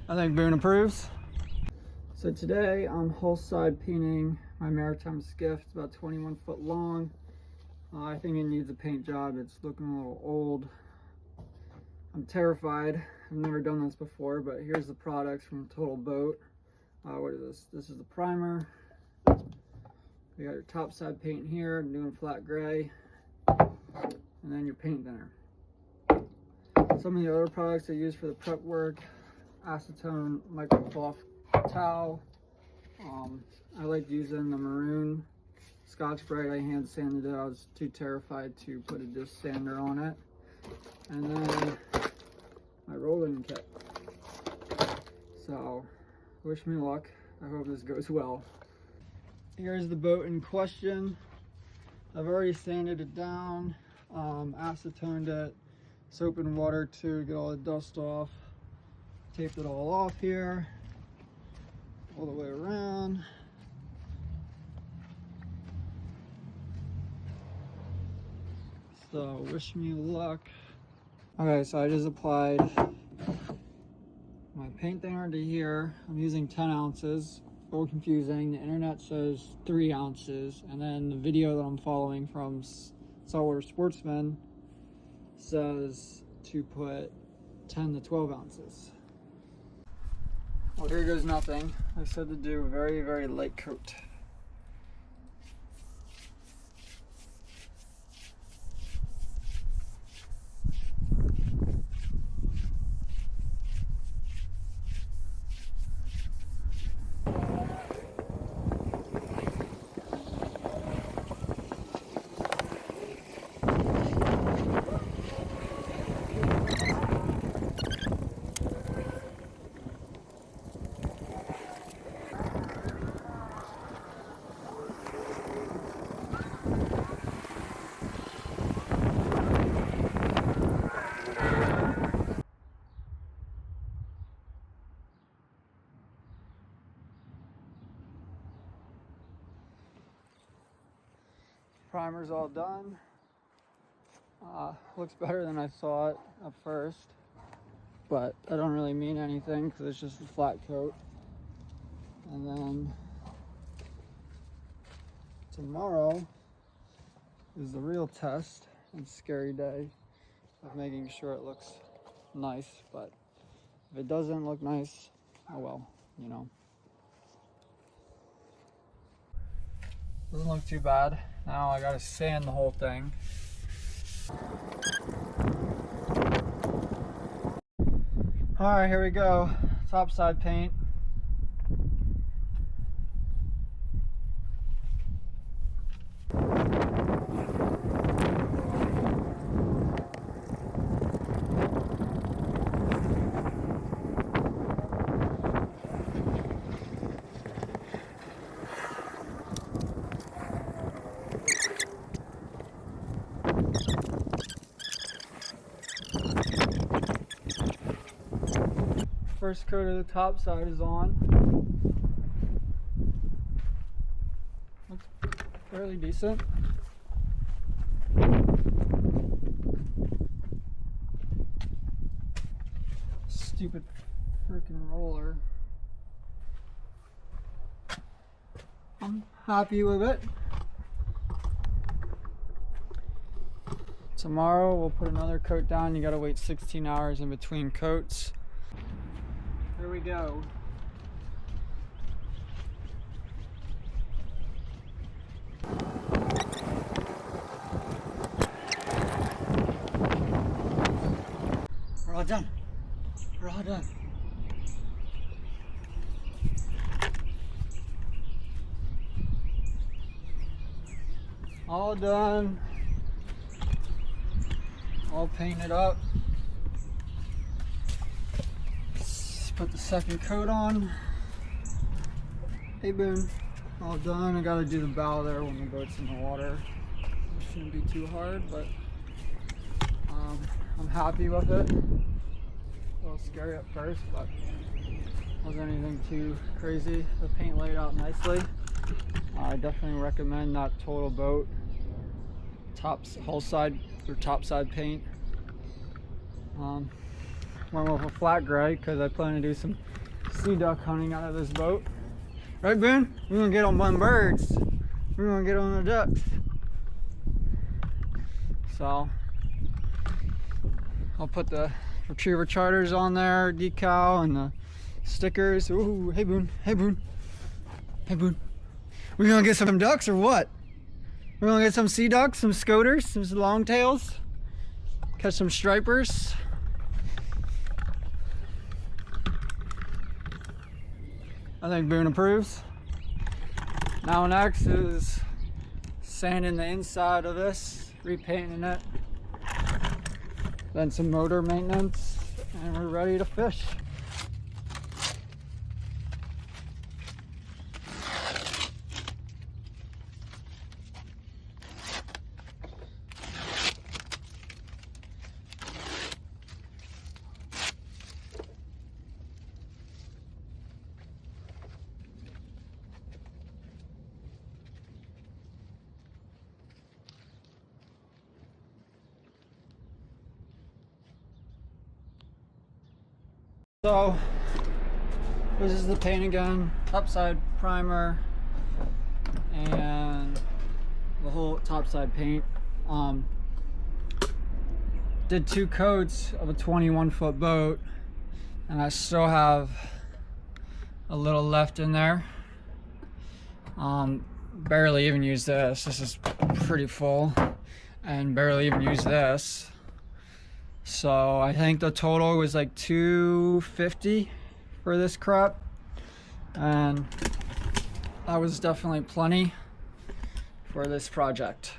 I think Boone approves. So today I'm hull side painting my maritime skiff. It's about 21 foot long. I think it needs a paint job. It's looking a little old. I'm terrified. I've never done this before, but here's the products from Total Boat. What is this? This is the primer. You got your top side paint here. I'm doing flat gray. And then your paint thinner. Some of the other products I use for the prep work: acetone microcloth towel. I like using the maroon Scotch-Brite. I hand sanded it. I was too terrified to put a disc sander on it. And then my rolling kit. So wish me luck. I hope this goes well. Here's the boat in question. I've already sanded it down, acetoned it, soap and water to get all the dust off, taped it all off here, all the way around. So wish me luck. Okay, so I just applied my paint thinner to here. I'm using 10 ounces. A little confusing. The internet says 3 ounces, and then the video that I'm following from Saltwater Sportsman says to put 10 to 12 ounces. Well, here goes nothing. I said to do a very, very light coat. Primer's all done. Looks better than I thought at first, but I don't really mean anything because it's just a flat coat. And then tomorrow is the real test and scary day of making sure it looks nice. But if it doesn't look nice, oh well, you know. Doesn't look too bad. Now I gotta sand the whole thing. Alright, here we go. Top side paint. First coat of the top side is on. Looks fairly decent. Stupid freaking roller. I'm happy with it. Tomorrow we'll put another coat down. You gotta wait 16 hours in between coats. Here we go. We're all done. We're all done. All done. All painted up. Put the second coat on. Hey Boone, all done. I gotta do the bow there when the boat's in the water. It shouldn't be too hard, but I'm happy with it. A little scary at first, but wasn't anything too crazy. The paint laid out nicely. I definitely recommend that Total Boat hull side or top side paint. went with a flat gray because I plan to do some sea duck hunting out of this boat. Right, Boone? We're gonna get on one birds. We're gonna get on the ducks. So I'll put the Retriever Charters on there, decal, and the stickers. Ooh, hey Boone, hey Boone, hey Boone. We gonna get some ducks or what? We're gonna get some sea ducks, some scoters, some longtails, catch some stripers. I think Boone approves. Now next is sanding the inside of this, repainting it, then some motor maintenance, and we're ready to fish. So this is the paint again, topside primer and the whole topside paint. Did 2 coats of a 21-foot boat, and I still have a little left in there. Barely even used this. This is pretty full, and barely even used this. So I think the total was like $250 for this crap, and that was definitely plenty for this project.